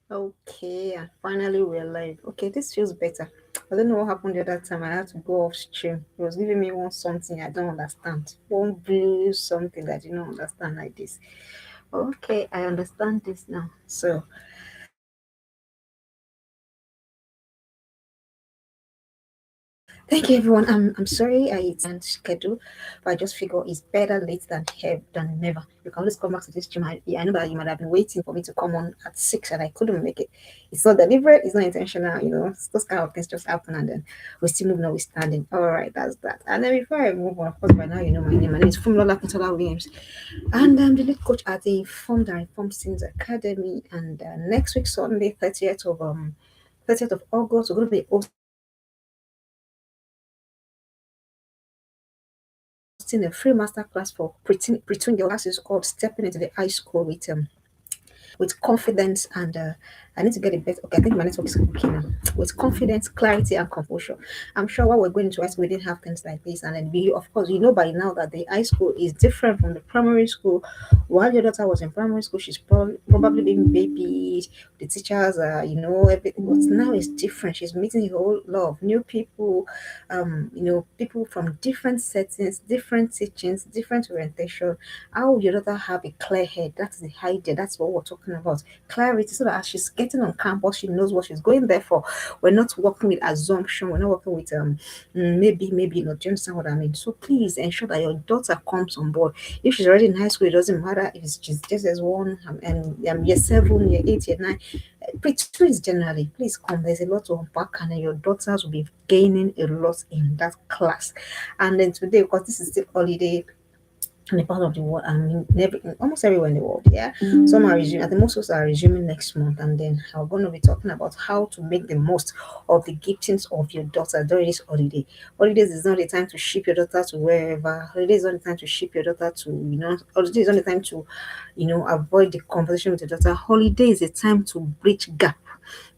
Okay, and finally we're live. Okay, this feels better. I don't know what happened the other time. I had to go off stream. It was giving me one something I don't understand. One blue something that you don't understand like this. Okay, I understand this now. So thank you, everyone. I'm sorry it's on schedule, but I just figure it's better late than never. You can always come back to this stream. I know that you might have been waiting for me to come on at 6, and I couldn't make it. It's not deliberate. It's not intentional. Those kind of things just happen, and then we still move notwithstanding. All right, that's that. And then before I move on, of course, by now you know my name. My name is Fumlola Kintola Williams, and I'm the lead coach at the Informed and Informed Students Academy. And next week, Sunday, 30th of August, we're going to be hosting a free masterclass for between your classes called Stepping into the High School with confidence and I need to get a better. Okay, I think my network is okay now. With confidence, clarity, and composure. I'm sure while we're going to high school, we didn't have things like this. And then we, of course, you know by now that the high school is different from the primary school. While your daughter was in primary school, she's probably being babied. The teachers are, everything. But now it's different. She's meeting a whole lot of new people. People from different settings, different teachings, different orientation. How your daughter have a clear head. That's the idea. That's what we're talking about. Clarity, so that as she's getting on campus, she knows what she's going there for. We're not working with assumption. We're not working with maybe not. Do you understand what I mean? So please ensure that your daughter comes on board. If she's already in high school, it doesn't matter if she's just as one and year 7, year 8, year 9. Pre-two is generally, please come. There's a lot to unpack, and then your daughters will be gaining a lot in that class. And then today, because this is still holiday in a part of the world, I mean, almost everywhere in the world, yeah. Some are resuming, at the most, those are resuming next month, and then I'm going to be talking about how to make the most of the giftings of your daughter during this holiday. Holidays is not the time to ship your daughter to wherever. Holidays is not the time to ship your daughter to, holidays is not the time to, avoid the conversation with your daughter. Holiday is a time to bridge gap.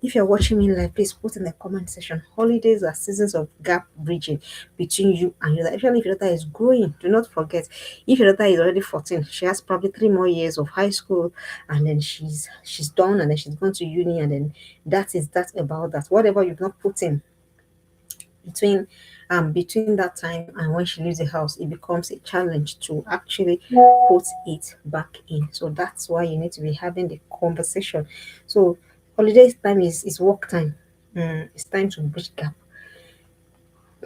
If you're watching me live, please put in the comment section. Holidays are seasons of gap bridging between you and your daughter. Especially if your daughter is growing, do not forget. If your daughter is already 14, she has probably 3 more years of high school, and then she's done, and then she's going to uni, and then that's about that. Whatever you've not put in between that time and when she leaves the house, it becomes a challenge to actually put it back in. So that's why you need to be having the conversation. So holidays time is work time. It's time to bridge gap.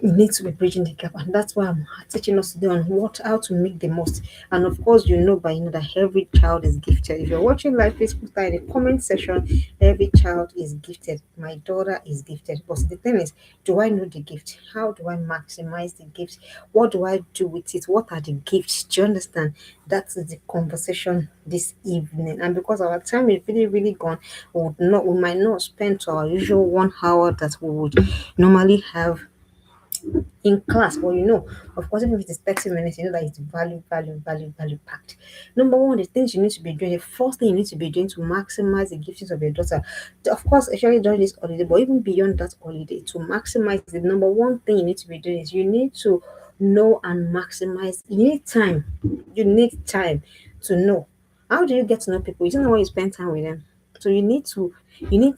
We need to be bridging the gap, and that's why I'm teaching us today on how to make the most. And of course, you know by now that every child is gifted. If you're watching live, please put that in the comment section. Every child is gifted. My daughter is gifted. But the thing is, do I know the gift? How do I maximize the gift? What do I do with it? What are the gifts? Do you understand? That is the conversation this evening. And because our time is really, really gone, we might not spend to our usual 1 hour that we would normally have in class. But of course, even if it is 30 minutes, you know that it's value packed. Number one, the things you need to be doing, the first thing you need to be doing to maximize the giftings of your daughter, of course, especially during this holiday, but even beyond that holiday, to maximize the number one thing you need to be doing is you need to know and maximize. You need time to know. How do you get to know people? You don't know when you spend time with them. So you need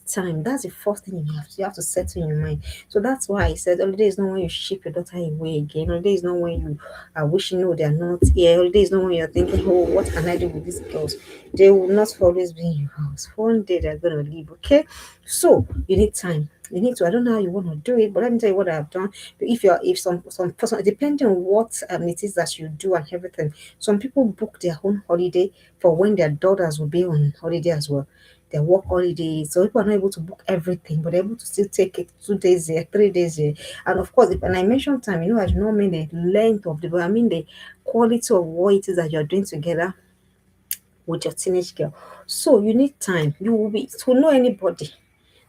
time. That's the first thing you have to settle in your mind. So that's why I said holiday is not when you ship your daughter away again. Holiday is not when you are wishing, no, they are not here. Holiday is not when you're thinking, oh, what can I do with these girls? They will not always be in your house. One day they're gonna leave, okay? So you need time. You need to, I don't know how you want to do it, but let me tell you what I've done. If some person, depending on what it is that you do and everything, some people book their own holiday for when their daughters will be on holiday as well, their work holidays. So people are not able to book everything, but they're able to still take it 2 days here, 3 days here. And of course, if and I mention time, I do not mean the length of the, but I mean the quality of what it is that you're doing together with your teenage girl. So you need time. You will be to know anybody,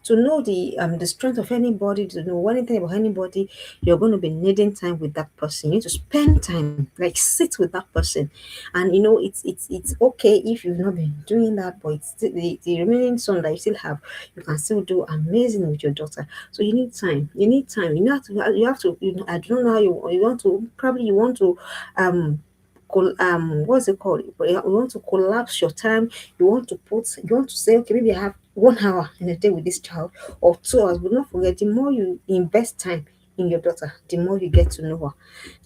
to know the strength of anybody, to know anything about anybody. You're going to be needing time with that person. You need to spend time, like sit with that person. And it's okay if you've not been doing that, but it's still, the remaining son that you still have, you can still do amazing with your daughter. So you have to I don't know how you want to, probably you want to what's it called? But you want to collapse your time. You want to say, okay, maybe I have 1 hour in a day with this child or 2 hours. But not forget, the more you invest time in your daughter, the more you get to know her.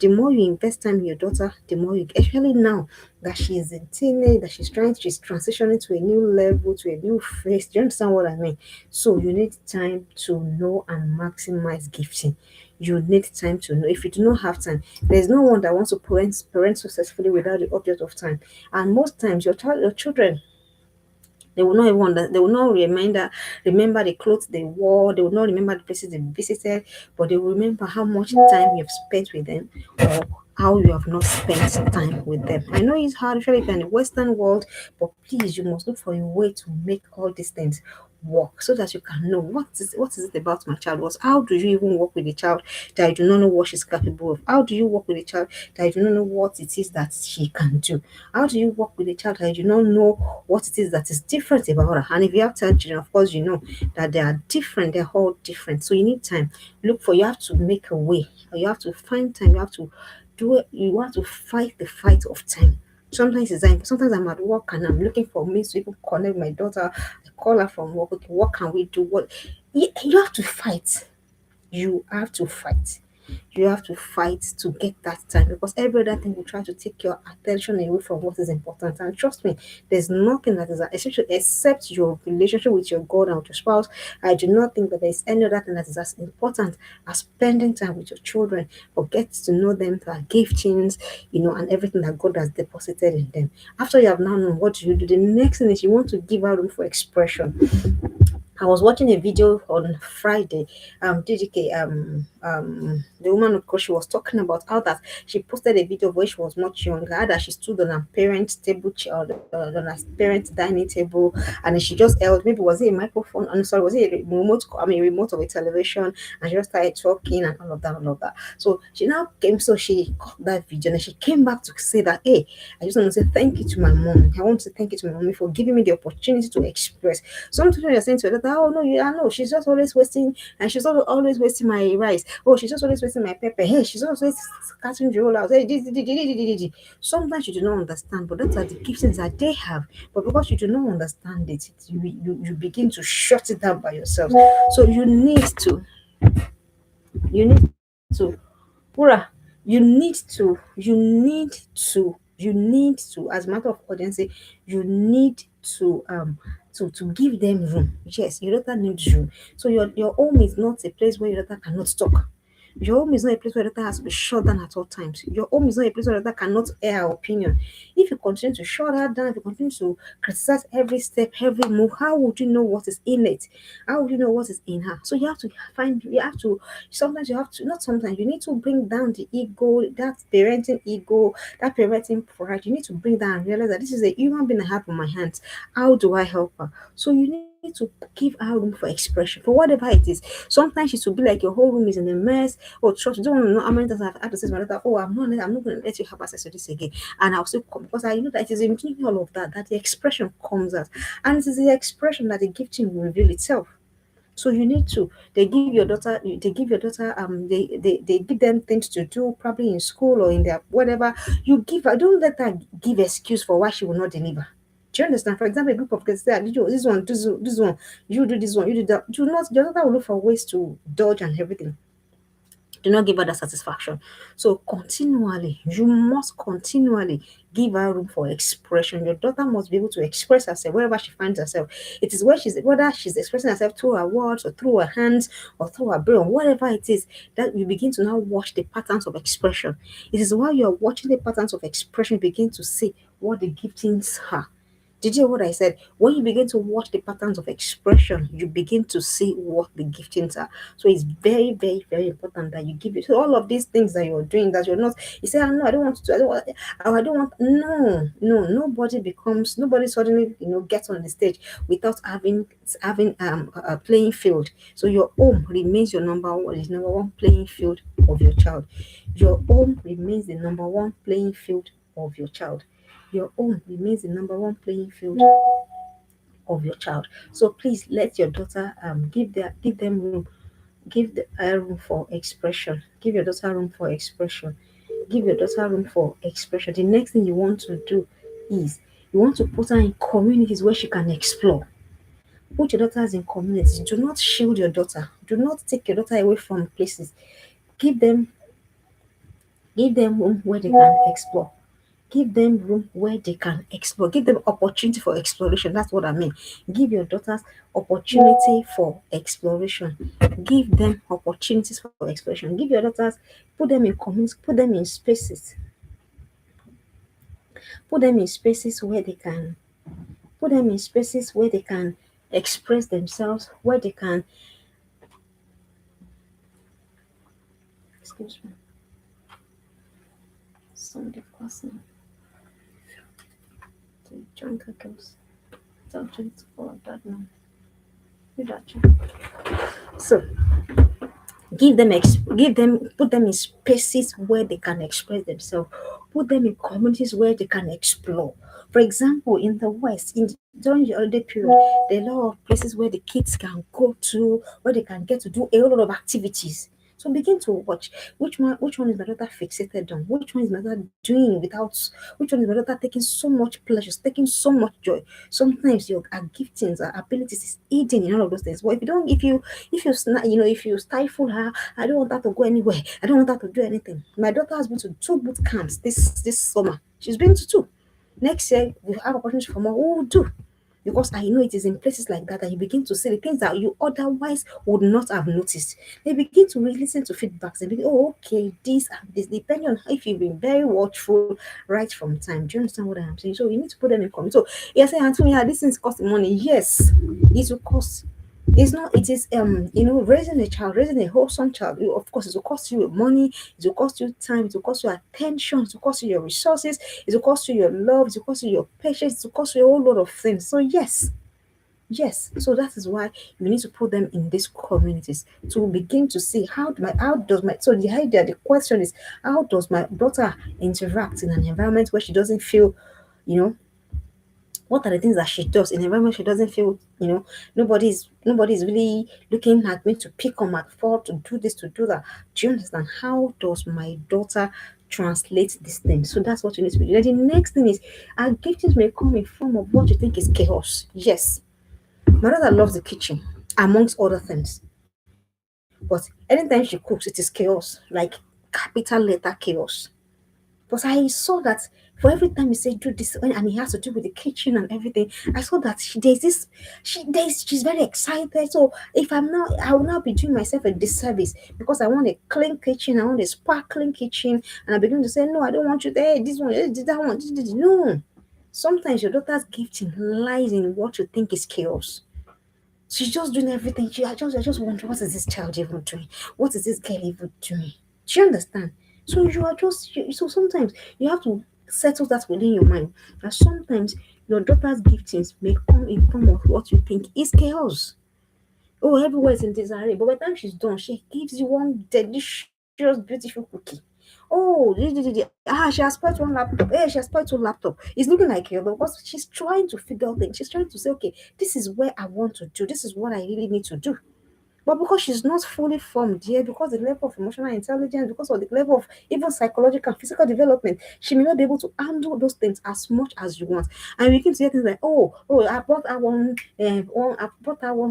The more you invest time in your daughter, the more you get, especially now that she's in teenage, that she's transitioning to a new level, to a new phase. Do you understand what I mean? So you need time to know and maximize gifting. You need time to know. If you do not have time, there's no one that wants to parent successfully without the object of time. And most times your children, they will not even they will not remember the clothes they wore. They will not remember the places they visited, but they will remember how much time you've spent with them, or how you have not spent time with them. I know it's hard, especially if you're in the Western world, but please, you must look for a way to make all these things work so that you can know what is it about my child. Was How do you even work with a child that you do not know what she's capable of? How do you work with a child that you do not know what it is that she can do? How do you work with a child that you do not know what it is that is different about her? And if you have 10 children, of course, you know that they are different, they're all different. So you need time. You have to make a way, or you have to find time, you have to you have to fight the fight of time. Sometimes I'm at work and I'm looking for means to even connect my daughter. I call her from work. Okay, what can we do? You have to fight. You have to fight. You have to fight to get that time, because every other thing will try to take your attention away from what is important. And trust me, there's nothing that is essential except your relationship with your God and with your spouse. I do not think that there's any other thing that is as important as spending time with your children, or get to know them, their giftings, and everything that God has deposited in them. After you have now known, what do you do? The next thing is you want to give out room for expression. I was watching a video on Friday. DDK, the woman of course, she was talking about how that she posted a video where she was much younger, how that she stood on her parents' table, on her parents' dining table, and then she just held, maybe was it a microphone? I'm sorry, was it a remote? I mean, remote of a television, and she just started talking and all of that. So she now came, so she got that video and she came back to say that, hey, I just want to say thank you to my mom. I want to thank you to my mommy for giving me the opportunity to express. Some children are saying to her that, oh no, I know she's just always wasting, and she's always wasting my rice. Oh, she's just always wasting my pepper. Hey, she's always cutting the roll out. Hey, sometimes you do not understand, but those are the giftings that they have. But because you do not understand it, you begin to shut it down by yourself. So you need to, Pura, you need to, as a matter of urgency, you need to give them room. Yes, your daughter needs room. So your home is not a place where your daughter cannot talk. Your home is not a place where your daughter has to be shut down at all times. Your home is not a place where your daughter cannot air her opinion. If you continue to shut her down, if you continue to criticize every step, every move, how would you know what is in it? How would you know what is in her? So you have to, sometimes you have to, not sometimes, you need to bring down the ego, that parenting pride. You need to bring down and realize that this is a human being I have on my hands. How do I help her? So you need to give her room for expression, for whatever it is. Sometimes it will be like your whole room is in a mess. Oh, trust, you don't want to know how many times I've had to say to my daughter, oh, I'm not going to let you have access to this again. And I'll still come, because I know that it is in between all of that the expression comes out. And it is the expression that the gifting will reveal itself. So you need to, they give them things to do, probably in school or in their whatever. You give her, don't let her give excuse for why she will not deliver. Do you understand? For example, a group of kids say, "Ah, this one, you do this one, you do that." Do not, the other will look for ways to dodge and everything. Do not give her that satisfaction. So continually, you must continually give her room for expression. Your daughter must be able to express herself wherever she finds herself. It is whether she's expressing herself through her words or through her hands or through her brain, whatever it is, that you begin to now watch the patterns of expression. It is while you're watching the patterns of expression, you begin to see what the giftings are. Did you hear what I said? When you begin to watch the patterns of expression, you begin to see what the giftings are. So it's very, very, very important that you give it. So all of these things that you're doing, that you're not, you say, "Oh, no, I don't want to, I don't want, oh, I don't want," no, nobody suddenly, gets on the stage without having a playing field. So your home remains your number one playing field of your child. Your home remains the number one playing field of your child. Your home remains the number one playing field of your child. So please let your daughter give them room, room for expression. Give your daughter room for expression. Give your daughter room for expression. The next thing you want to do is you want to put her in communities where she can explore. Put your daughters in communities. Do not shield your daughter. Do not take your daughter away from places. Give them give them room where they can explore. Give them room where they can explore. Give them opportunity for exploration. That's what I mean. Give your daughters opportunity for exploration. Give them opportunities for exploration. Give your daughters, put them in communities, put them in spaces where they can, put them in spaces where they can express themselves, where they can, excuse me, somebody passing, the jungle girls. Don't drink all of that now. You that. So give them, put them in spaces where they can express themselves, put them in communities where they can explore. For example, in the west, during the holiday period, there are a lot of places where the kids can go to, where they can get to do a whole lot of activities. So begin to watch which one is my daughter fixated on, which one is my daughter doing without, which one is my daughter taking so much pleasure, taking so much joy. Sometimes your our giftings, our abilities is hidden in all of those things. But if you don't, if you stifle her, I don't want her to go anywhere. I don't want her to do anything. My daughter has been to two boot camps this summer. She's been to two. Next year we have opportunity for more. We will do, because I know it is in places like that that you begin to see the things that you otherwise would not have noticed. They begin to really listen to feedbacks and begin, oh, okay, this and this, depending on if you've been very watchful right from time. Do you understand what I'm saying? So you need to put them in comment. So you're saying, Anthony, yeah, this thing's costing money. Yes, it will cost. It's not, it is raising a child, raising a wholesome child. Of course, it will cost you money, it will cost you time, it will cost you attention, it will cost you your resources, it will cost you your love, it will cost you your patience, it will cost you a whole lot of things. So yes, yes. So that is why you need to put them in these communities to begin to see how does my so the idea, the question is, how does my daughter interact in an environment where she doesn't feel, you know, what are the things that she does in an environment she doesn't feel, nobody's really looking at me to pick on my fault, to do this, to do that. Do you understand? How does my daughter translate this thing? So that's what you need to be doing. The next thing is, our giftings may come in form of what you think is chaos. Yes, my daughter loves the kitchen, amongst other things. But anytime she cooks, it is chaos, like capital letter chaos. But I saw that for every time he said do this, and he has to do with the kitchen and everything, I saw that she's very excited. So if I will not be doing myself a disservice, because I want a clean kitchen, I want a sparkling kitchen, and I begin to say, no, I don't want you there. This one, that one, no. Sometimes your daughter's gifting lies in what you think is chaos. She's just doing everything. I just wonder, what is this child even doing? What is this girl even doing? Do you understand? So so sometimes you have to settle that within your mind. That sometimes your daughter's giftings may come in form of what you think is chaos. Oh, everywhere is in disarray. But by the time she's done, she gives you one delicious, beautiful cookie. Oh, she has spoiled one laptop. She has spoiled two laptop. It's looking like you, because she's trying to figure out things. She's trying to say, okay, this is where I want to do. This is what I really need to do. But because she's not fully formed yet, because the level of emotional intelligence, because of the level of even psychological and physical development, she may not be able to handle those things as much as you want. And we begin to hear things like, oh, I bought her one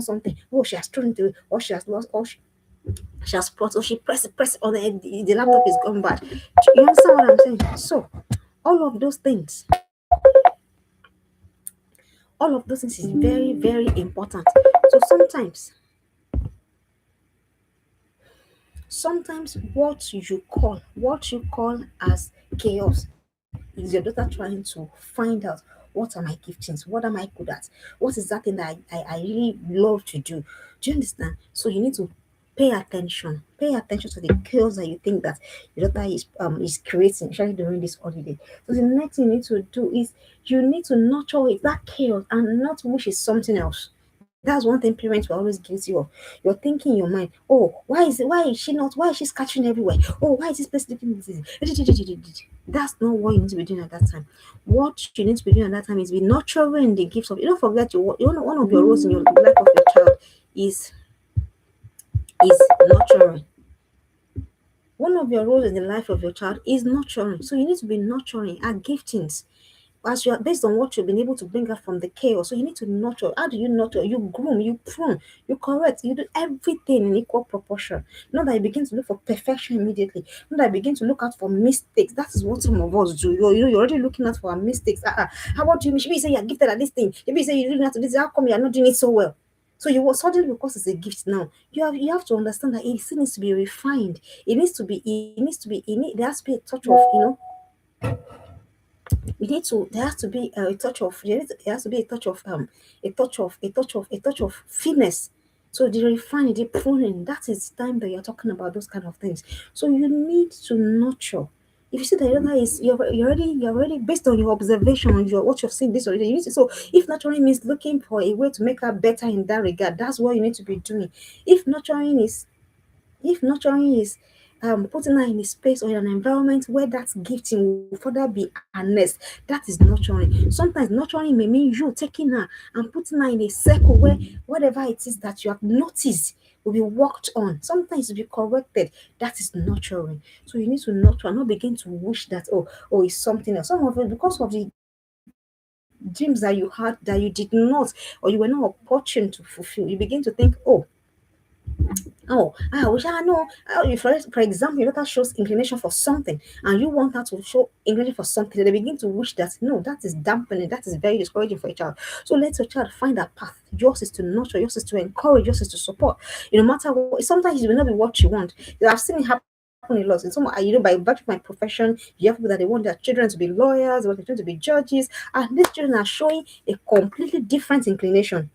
something. Oh, she has thrown it away, or she has lost, or she has brought, or she press it on the laptop is gone bad. Do you understand what I'm saying? So all of those things, all of those things is very, very important. So sometimes what you call as chaos is your daughter trying to find out, what are my giftings, what am I good at, what is that thing that I really love to do. Do you understand? So you need to pay attention to the chaos that you think that your daughter is creating, especially during this holiday. So the next thing you need to do is, you need to nurture it, that chaos, and not wish it's something else. That's one thing parents will always guilty of. You're thinking in your mind, oh, why is she scratching everywhere? Oh, why is this place looking like this? That's not what you need to be doing at that time. What you need to be doing at that time is be nurturing the gifts of, you don't forget one of your roles in your life of your child is nurturing. One of your roles in the life of your child is nurturing. So you need to be nurturing our giftings. as you are based on what you've been able to bring out from the chaos. So you need to nurture. How do you nurture? You groom, you prune, you correct, you do everything in equal proportion. Not that you begin to look for perfection immediately. Not that you begin to look out for mistakes. That is what some of us do. You're already looking out for our mistakes. How about you? Maybe you say you're gifted at this thing. Maybe you say you're doing that to this. How come you're not doing it so well? So you will suddenly, because it's a gift now, you have to understand that it still needs to be refined. There has to be a touch of, we need to there has to be a touch of there has to be a touch of finesse. So the refining, the pruning, that is time that you're talking about those kind of things. So you need to nurture. If you see that the other is you're already based on your observation, on your what you've seen this already. You need to, so if nurturing means looking for a way to make her better in that regard, that's what you need to be doing. If nurturing is if nurturing is putting her in a space or in an environment where that gifting will further be harnessed, that is nurturing. Sometimes nurturing may mean you taking her and putting her in a circle where whatever it is that you have noticed will be worked on. Sometimes it will be corrected. That is nurturing. So you need to nurture and not begin to wish that, oh, it's something else. Some of it, because of the dreams that you had that you did not, or you were not opportune to fulfill, you begin to think, oh, I wish I know. For example, your daughter shows inclination for something, and you want her to show inclination for something. They begin to wish that, no, that is dampening, that is very discouraging for a child. So let your child find that path. Yours is to nurture, yours is to encourage, yours is to support. No matter what, sometimes it will not be what you want. I've seen it happen a lot. In some, by virtue of my profession, you have people that they want their children to be lawyers, they want their children to be judges, and these children are showing a completely different inclination.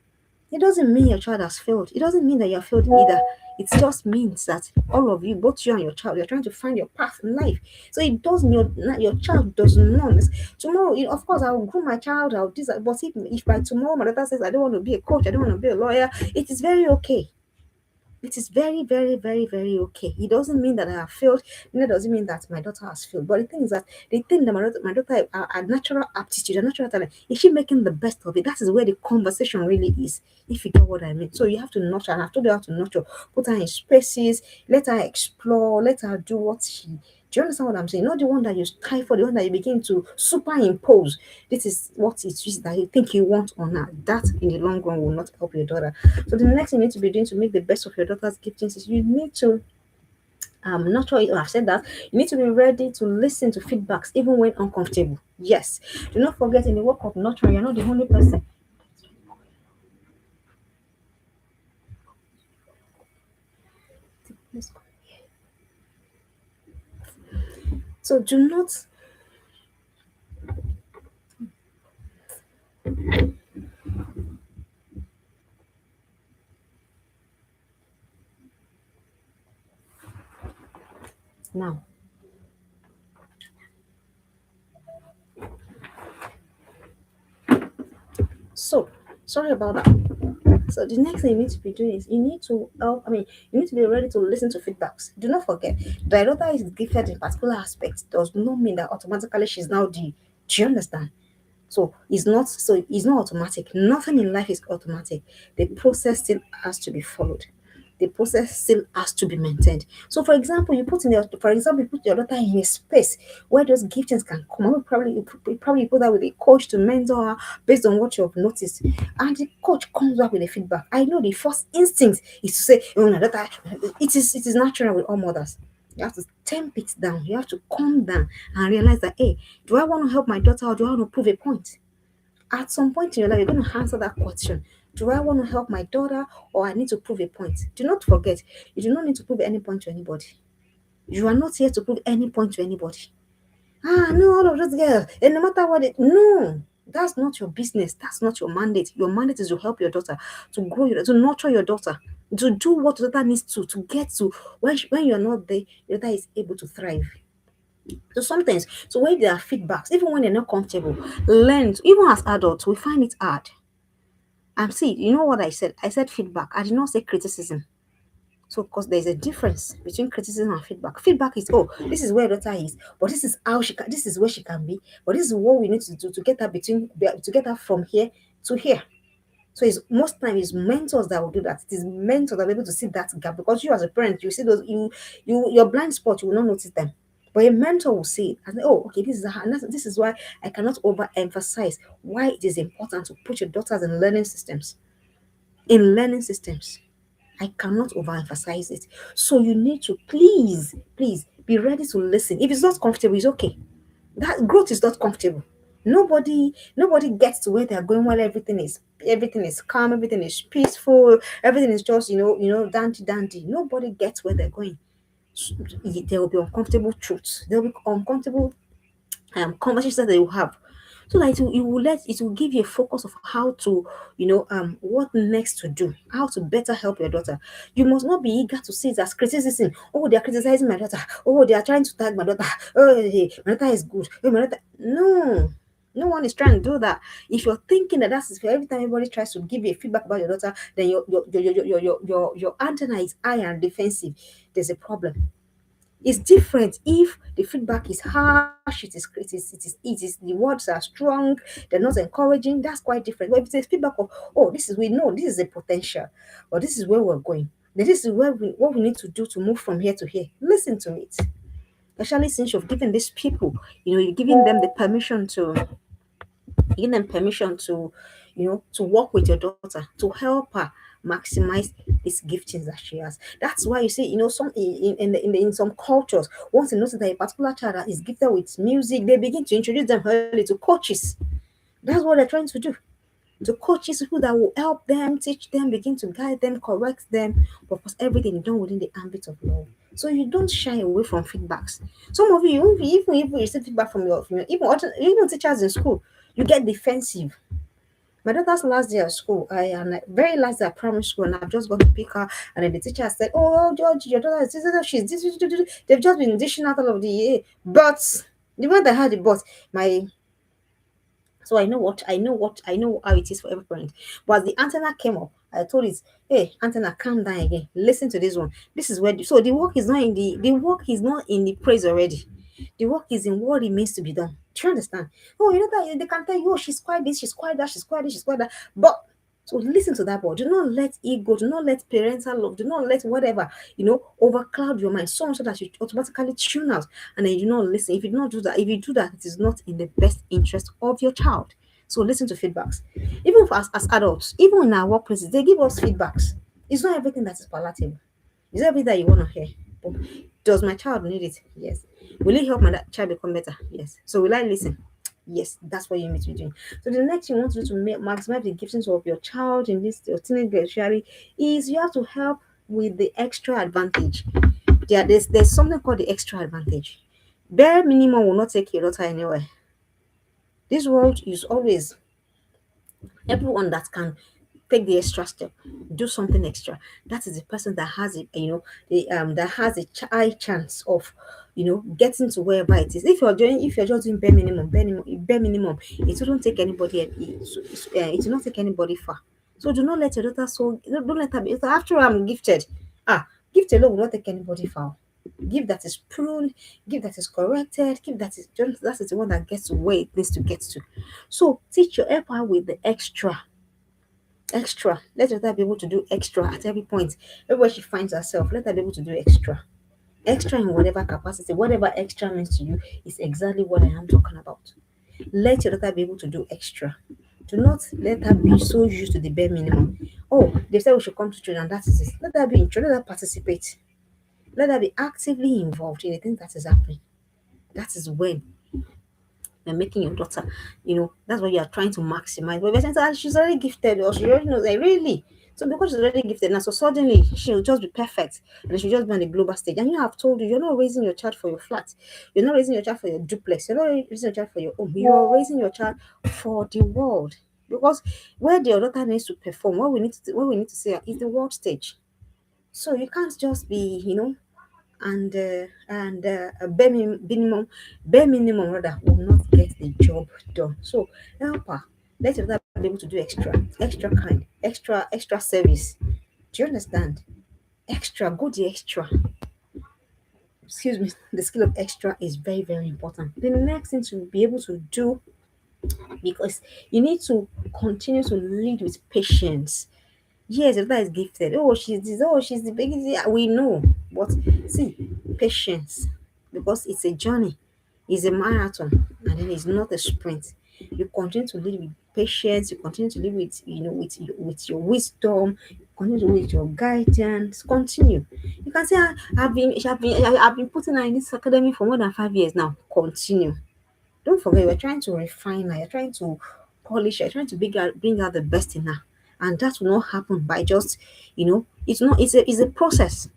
It doesn't mean your child has failed. It doesn't mean that you have failed either. It just means that all of you, both you and your child, you're trying to find your path in life. So it doesn't. Your child does not. Tomorrow, of course, I will groom my child. I'll do that. But if by tomorrow my daughter says I don't want to be a coach, I don't want to be a lawyer, it is very okay. It is very, very, very, very okay. It doesn't mean that I have failed. Neither does it mean that my daughter has failed. But the thing is that the thing that my daughter a natural aptitude, a natural talent, is she making the best of it? That is where the conversation really is. If you get what I mean. So you have to nurture, and I've told you how to nurture. Put her in spaces, let her explore, let her do what she. Do you understand what I'm saying? Not the one that you stifle, the one that you begin to superimpose. This is what it is that you think you want on her. That in the long run will not help your daughter. So the next thing you need to be doing to make the best of your daughter's giftings is you need to not sure if I've said that. You need to be ready to listen to feedbacks even when uncomfortable. Yes. Do not forget in the work of nurturing, you're not the only person. So do not now. So sorry about that. So the next thing you need to be doing is you need to you need to be ready to listen to feedbacks. Do not forget that your daughter is gifted in particular aspects does not mean that automatically she's now the. Do you understand? So it's not automatic. Nothing in life is automatic. The process still has to be followed. The process still has to be maintained. So you put your daughter in a space where those giftings can come. You probably put that with a coach to mentor her based on what you have noticed. And the coach comes back with a feedback. I know the first instinct is to say, oh my daughter, it is natural with all mothers. You have to temp it down. You have to calm down and realize that, hey, do I want to help my daughter or do I want to prove a point? At some point in your life, you're going to answer that question. Do I want to help my daughter or I need to prove a point? Do not forget, you do not need to prove any point to anybody. You are not here to prove any point to anybody. No, all of those girls, and no matter what no, that's not your business. That's not your mandate. Your mandate is to help your daughter, to grow to nurture your daughter, to do what your daughter needs to get to when you're not there, your daughter is able to thrive. So sometimes, so when there are feedbacks, even when they're not comfortable, even as adults, we find it hard. And see, you know what I said? I said feedback. I did not say criticism. So, because there's a difference between criticism and feedback. Feedback is, oh, this is where daughter is, but this is how this is where she can be, but this is what we need to do to get her to get her from here to here. So it's most time it's mentors that will do that. It is mentors that will be able to see that gap because you as a parent, you see those your blind spots, you will not notice them. But a mentor will say it and say, oh, okay, this is how, and this is why I cannot overemphasize why it is important to put your daughters in learning systems. In learning systems. I cannot overemphasize it. So you need to please be ready to listen. If it's not comfortable, it's okay. That growth is not comfortable. Nobody gets to where they're going while everything is calm, everything is peaceful, everything is just dandy. Nobody gets where they're going. There will be uncomfortable truths. There will be uncomfortable conversations that they will have. So that it will give you a focus of how to, what next to do, how to better help your daughter. You must not be eager to see it as criticism. Oh, they are criticizing my daughter. Oh, they are trying to tag my daughter. Oh, hey, my daughter is good. Oh, my daughter. No. No one is trying to do that. If you're thinking that that's for every time everybody tries to give you a feedback about your daughter, then your antenna is high and defensive. There's a problem. It's different if the feedback is harsh, it is the words are strong, they're not encouraging. That's quite different. But if it's a feedback of, oh, this is we know this is a potential, or this is where we're going, then this is what we need to do to move from here to here. Listen to it. Especially since you've given these people, you're giving them the permission to give them permission to work with your daughter to help her maximize these giftings that she has. That's why you see, some in some cultures, once they notice that a particular child is gifted with music, they begin to introduce them early to coaches. That's what they're trying to do. To coaches, people that will help them, teach them, begin to guide them, correct them, but of course everything done within the ambit of love. So you don't shy away from feedbacks. Some of you, even if you receive feedback from your even teachers in school, you get defensive. My daughter's last day of school, very last day of primary school, and I've just got to pick her. And then the teacher said, "Oh, George, your daughter is she's this. They've just been dishing out all of the year." But the one that had the but, my so I know how it is for every parent. But as the antenna came up, I told it, hey, antenna, calm down again. Listen to this one. This is where so the work is not in the work is not in the praise already. The work is in what remains to be done. Do you understand? Oh, that they can tell you, oh, she's quite this, she's quite that, she's quite this, she's quite that. But so listen to that boy. Do not let ego, do not let parental love, do not let whatever, overcloud your mind so much so that you automatically tune out and then you do not listen. If you do not do that, if you do that, it is not in the best interest of your child. So listen to feedbacks. Even for us as adults, even in our workplaces, they give us feedbacks. It's not everything that is palatable. It's not everything that you want to hear. But does my child need it? Yes. Will it help my child become better? Yes. So will I listen? Yes, that's what you need to be doing. So the next thing you want to do to maximize the giftings of your child in this your teenage especially is you have to help with the extra advantage. There's something called the extra advantage. Bare minimum will not take your daughter anywhere. This world is always everyone that can take the extra step, do something extra. That is the person that has it, that has a high chance of, getting to wherever it is. If you're just doing bare minimum, it wouldn't take anybody. It will not take anybody far. So do not let your daughter don't let her be. So after all, I'm gifted. Gift alone will not take anybody far. Give that is pruned, give that is corrected, give that is the one that gets to where it needs to get to. So teach your helper with the extra. Let her be able to do extra at every point. Everywhere she finds herself, let her be able to do extra. Extra in whatever capacity, whatever extra means to you is exactly what I am talking about. Let your daughter be able to do extra. Do not let her be so used to the bare minimum. Oh, they said we should come to church and that is it. Let her be interested, let her participate. Let her be actively involved in the thing that is happening. That is when and making your daughter, that's what you are trying to maximize. But if you're saying that she's already gifted or she already knows, like, really. So because she's already gifted now, so suddenly she'll just be perfect and she'll just be on the global stage. And you have told you're not raising your child for your flat, you're not raising your child for your duplex, you're not raising your child for your home, you're raising your child for the world. Because where the daughter needs to perform, what we need to see is the world stage. So you can't just be, and bare minimum rather will not get the job done. So help her. Let your daughter be able to do extra kind, extra service. Do you understand? Extra, go the extra. Excuse me. The skill of extra is very, very important. The next thing to be able to do, because you need to continue to lead with patience. Yes, your daughter is gifted. Oh, she's this. Oh, she's the biggest. We know, but see, patience. because it's a journey, it's a marathon, and then it's not a sprint. You continue to live with patience, you continue to live with, with your wisdom, you continue to live with your guidance. Continue. You can say, "Ah, I've been putting her in this academy for more than 5 years now." Continue. Don't forget, you're trying to refine her, you're trying to polish her, you're trying to bring out the best in her. And that will not happen by just, it's not, it's a process.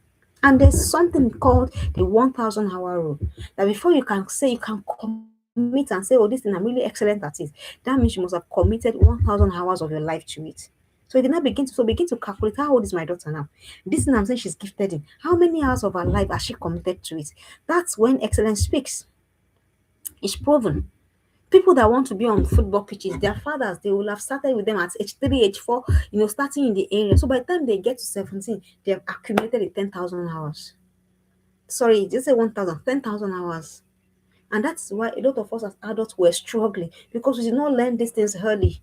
And there's something called the 1,000 hour rule. That before you can say you can commit and say, "Oh, this thing I'm really excellent at it," that means you must have committed 1,000 hours of your life to it. So you can now begin to calculate, how old is my daughter now? This thing I'm saying she's gifted in. How many hours of her life has she committed to it? That's when excellence speaks. It's proven. People that want to be on football pitches, their fathers, they will have started with them at age 3, age 4, starting in the area. So by the time they get to 17, they have accumulated the 10,000 hours. Sorry, just say 1,000, 10,000 hours. And that's why a lot of us as adults were struggling, because we did not learn these things early.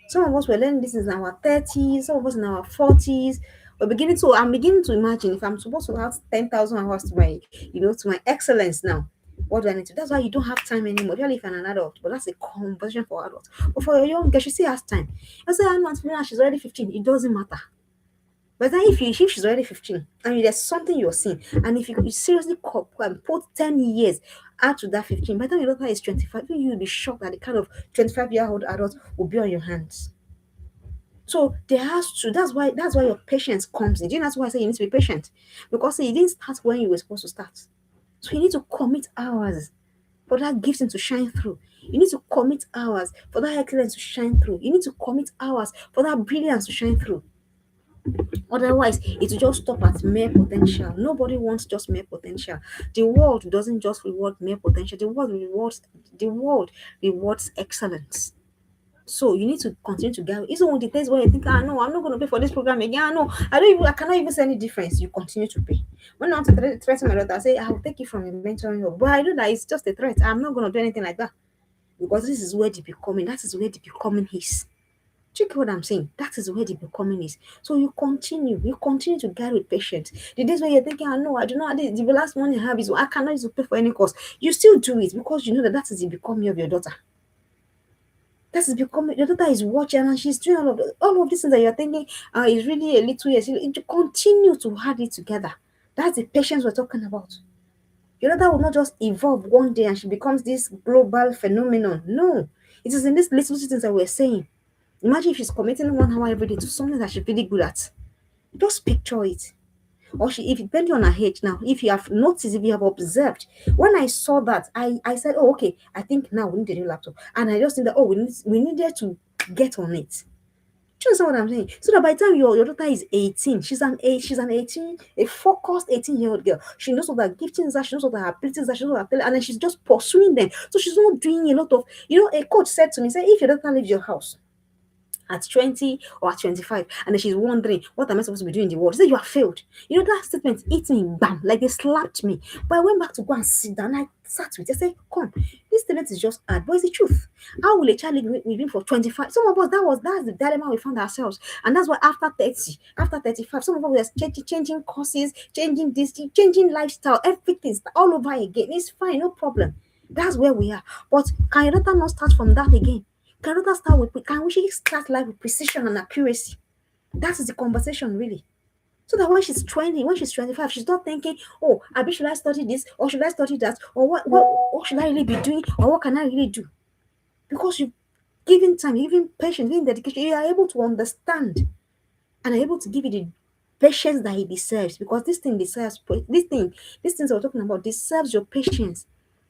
Some of us were learning this in our 30s, some of us in our 40s. I'm beginning to imagine, if I'm supposed to have 10,000 hours to my excellence now, what do I need to? That's why you don't have time anymore. Really, if you're an adult, but that's a conversation for adults. But for your young girl, she still has time. I say, "I'm not feeling, she's already 15." It doesn't matter. But then if she's already 15 and there's something you're seeing, and if you seriously put 10 years add to that 15, by the time your daughter is 25, you'll be shocked that the kind of 25-year-old adult will be on your hands. So there has to that's why your patience comes in. Do you know that's why I say you need to be patient? Because see, you didn't start when you were supposed to start. So you need to commit hours for that gifting to shine through. You need to commit hours for that excellence to shine through. You need to commit hours for that brilliance to shine through. Otherwise, it will just stop at mere potential. Nobody wants just mere potential. The world doesn't just reward mere potential. The world rewards excellence. So you need to continue to get even with the days where you think, "Ah, no, I'm not going to pay for this program again. Ah, no, I cannot even see any difference." You continue to pay. When I want to threaten my daughter, I say, "I'll take you from your mentoring hub." But I know that it's just a threat. I'm not going to do anything like that, because this is where the becoming. That is where the becoming is. Check what I'm saying. That is where the becoming is. So you continue to guide with patience. The days where you're thinking, "I know, I do not, the last money I have is I cannot use to pay for any course." You still do it, because you know that is the becoming of your daughter. That is becoming your daughter is watching, and she's doing all of these things that you're thinking is really a little. Yes, you continue to add it together. That's the patience we're talking about. Your daughter will not just evolve one day and she becomes this global phenomenon. No, it is in these little things that we're saying. Imagine if she's committing 1 hour every day to something that she's really good at. Just picture it. Or if depending on her age now, if you have noticed, if you have observed, when I saw that, I said, "Oh, okay, I think now we need a new laptop." And I just think that, oh, we needed to get on it. Do you understand what I'm saying? So that by the time your daughter is 18, she's an 18, a focused 18-year-old girl. She knows what her giftings are, she knows what her abilities are, she knows what her talent, and then she's just pursuing them. So she's not doing a lot of, a coach said to me, say, if your daughter leaves your house at 20 or at 25, and then she's wondering, "What am I supposed to be doing in the world?" She said, "You have failed." That statement hit me, bam, like they slapped me. But I went back to go and sit down. I sat with it. I said, "Come, this statement is just hard, but it's the truth. How will a child live with him for 25?" Some of us, that's the dilemma we found ourselves. And that's why after 30, after 35, some of us were changing courses, changing this, changing lifestyle, everything all over again. It's fine, no problem. That's where we are. But can your daughter not start from that again? Can we start life with precision and accuracy? That is the conversation, really. So that when she's 20, when she's 25, she's not thinking, "Oh, I should I study this or should I study that, or what should I really be doing, or what can I really do?" Because you've given time, you've given patience, given dedication, you are able to understand and are able to give it the patience that he deserves. Because this thing deserves these things we're talking about deserves your patience.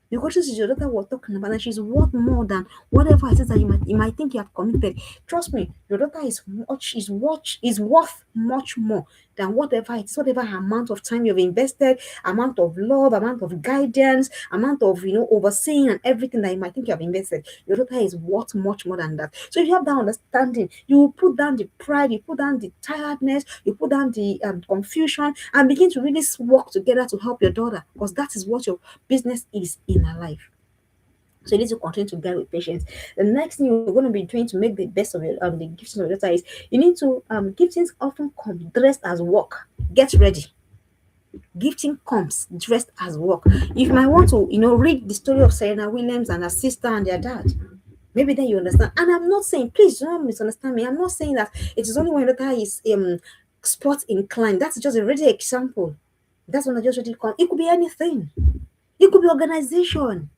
Because this is your daughter we're talking about, and she's worth more than whatever it is that you might think you have committed. Trust me, your daughter is worth much more than whatever amount of time you've invested, amount of love, amount of guidance, amount of overseeing and everything that you might think you have invested. Your daughter is worth much more than that. So if you have that understanding, you will put down the pride, you put down the tiredness, you put down the confusion, and begin to really work together to help your daughter, because that is what your business is in her life. So you need to continue to guide with patience. The next thing you're going to be doing to make the best of the giftings of your daughter is you need to giftings often come dressed as work. Get ready. Gifting comes dressed as work. If you might want to, read the story of Serena Williams and her sister and their dad, maybe then you understand. And I'm not saying, please do not misunderstand me. I'm not saying that it is only when your daughter is sports inclined. That's just a ready example. That's when I just ready come. It could be anything. It could be organization.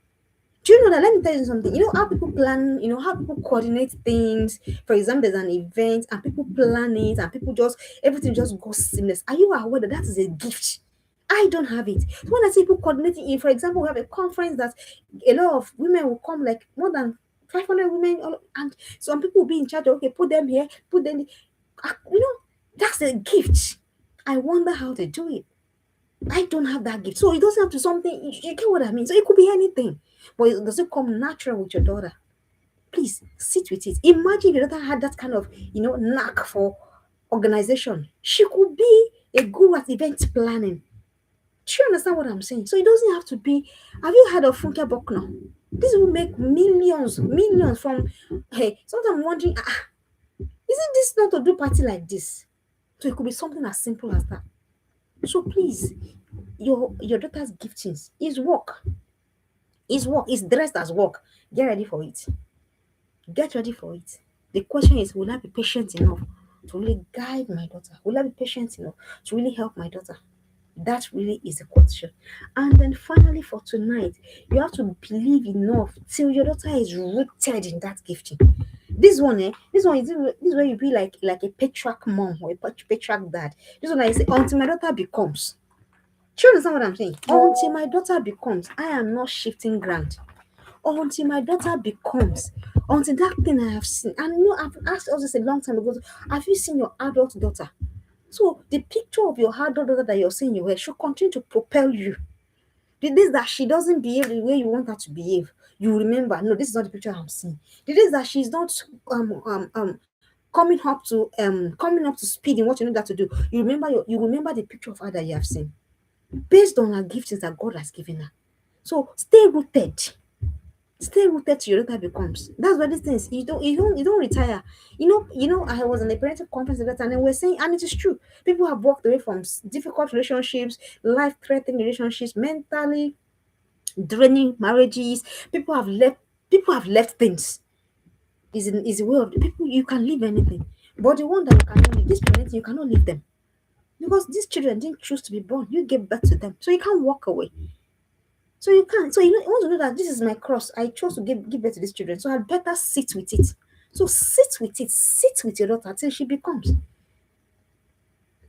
Do you know that? Let me tell you something. You know how people plan, how people coordinate things. For example, there's an event and people plan it and people just, everything just goes seamless. Are you aware that that is a gift? I don't have it. So when I see people coordinating it, for example, we have a conference that a lot of women will come, like more than 500 women, and some people will be in charge of, okay, put them here, put them, that's a gift. I wonder how they do it. I don't have that gift. So it doesn't have to something, you get what I mean? So it could be anything. But it doesn't come natural with your daughter. Please sit with it. Imagine if your daughter had that kind of, knack for organization. She could be a good at event planning. Do you understand what I'm saying? So it doesn't have to be. Have you heard of Funke Buckner? This will make millions, millions from. Hey, sometimes I'm wondering, isn't this not to do party like this? So it could be something as simple as that. So please, your daughter's giftings is work. Is work. Is dressed as work. Get ready for it. Get ready for it. The question is, will I be patient enough to really guide my daughter? Will I be patient enough to really help my daughter? That really is the question. And then finally, for tonight, you have to believe enough till your daughter is rooted in that gifting. This one you be like a patriarch mom or a patriarch dad. This one I say until my daughter becomes. Do you understand what I'm saying? Until my daughter becomes, I am not shifting ground. Until my daughter becomes, until that thing I have seen. And I've asked us this a long time ago. Have you seen your adult daughter? So the picture of your adult daughter that you're seeing in your head should continue to propel you. The days that she doesn't behave the way you want her to behave, you remember, no, this is not the picture I'm seeing. The days that she's not coming up to speed in what you need her to do, you remember the picture of her that you have seen based on her giftings that God has given her. So stay rooted. Stay rooted to your daughter becomes. That's what this things. You don't retire. I was in a parental conference that and they were saying, and it is true. People have walked away from difficult relationships, life-threatening relationships, mentally draining marriages. People have left things. Is a way of people you can leave anything. But the one that you cannot leave, this parenting, you cannot leave them. Because these children didn't choose to be born. You gave birth to them. So you can't walk away. So you can't. So you want to know that this is my cross. I chose to give birth to these children. So I'd better sit with it. So sit with it. Sit with your daughter till she becomes.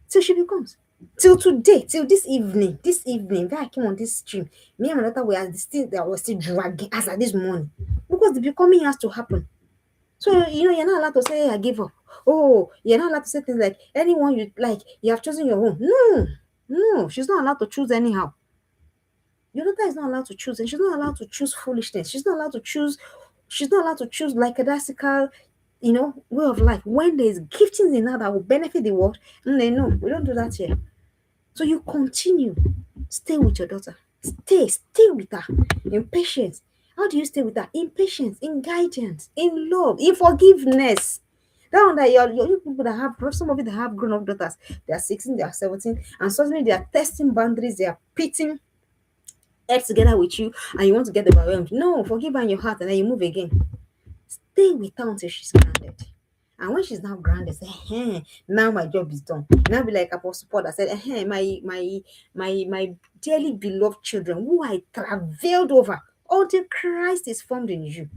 Till she becomes. Till today, till this evening, that I came on this stream, me and my daughter were still that was still dragging as at this morning. Because the becoming has to happen. So you're not allowed to say, "Hey, I give up." Oh, you're not allowed to say things like anyone you like, you have chosen your own. No, no, she's not allowed to choose anyhow. Your daughter is not allowed to choose, and she's not allowed to choose foolishness. She's not allowed to choose like a classical, way of life. When there's giftings in her that will benefit the world, and they know we don't do that here. So you continue, stay with your daughter, stay with her in patience. How do you stay with her? In patience, in guidance, in love, in forgiveness. That one that you people that have some of you that have grown up daughters, they are 16, they are 17, and suddenly they are testing boundaries, they are pitting head together with you and you want to get overwhelmed. No, forgive her in your heart and then you move again. Stay with her until she's grounded. And when she's now grounded, say, hey, now my job is done. Now be like Apostle Paul that said, hey, my dearly beloved children who I travailed over until Christ is formed in you.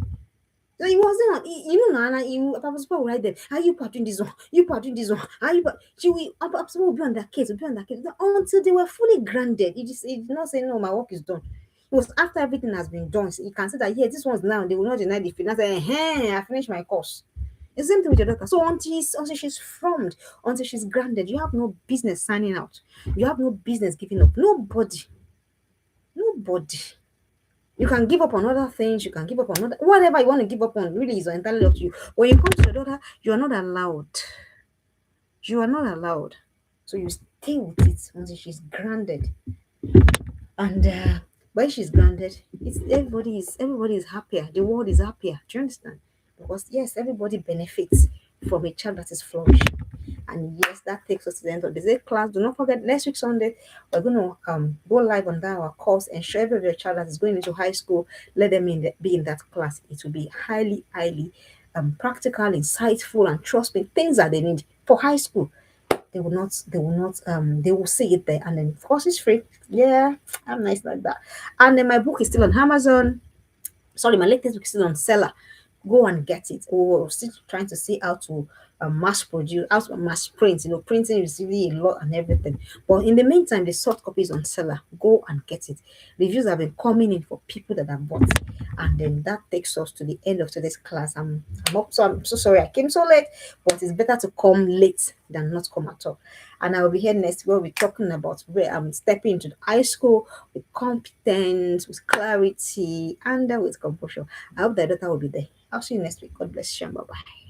So it wasn't, Nana, Apostle Paul will write them, are you doing this one? You doing this one? Are you she will Apostle Paul will be on that case, until they were fully grounded. It did not say, no, my work is done. It was after everything has been done. So you can say that, yeah, this one's now, they will not deny the finance. Hey, I finished my course. It's the same thing with your daughter. So until she's formed, until she's grounded, you have no business signing out. You have no business giving up. Nobody. Nobody. You can give up on other things. You can give up on whatever you want to give up on. Really, is entirely up to you. When you come to your daughter, you are not allowed. You are not allowed. So you stay with it until she's grounded. And when she's grounded, it's everybody is happier. The world is happier. Do you understand? Because yes, everybody benefits from a child that is flourishing. And yes, that takes us to the end of the day class. Do not forget, next week Sunday, we're going to go live on that our course. Ensure every of your child that is going into high school, let them be in that class. It will be highly, highly practical, insightful, and trust me, things that they need for high school. They will see it there. And then of course it's free. Yeah, I'm nice like that. And then my book is still on Amazon. Sorry, my latest book is still on seller. Go and get it. We're still trying to see how to mass produce, how to mass print. Printing is really a lot and everything. But in the meantime, the soft copy is on seller. Go and get it. Reviews have been coming in for people that have bought. And then that takes us to the end of today's class. I'm so sorry I came so late, but it's better to come late than not come at all. And I will be here next where we're talking about where I'm stepping into the high school with competence, with clarity, and with composure. I hope that daughter will be there. I'll see you next week. God bless you. Bye bye.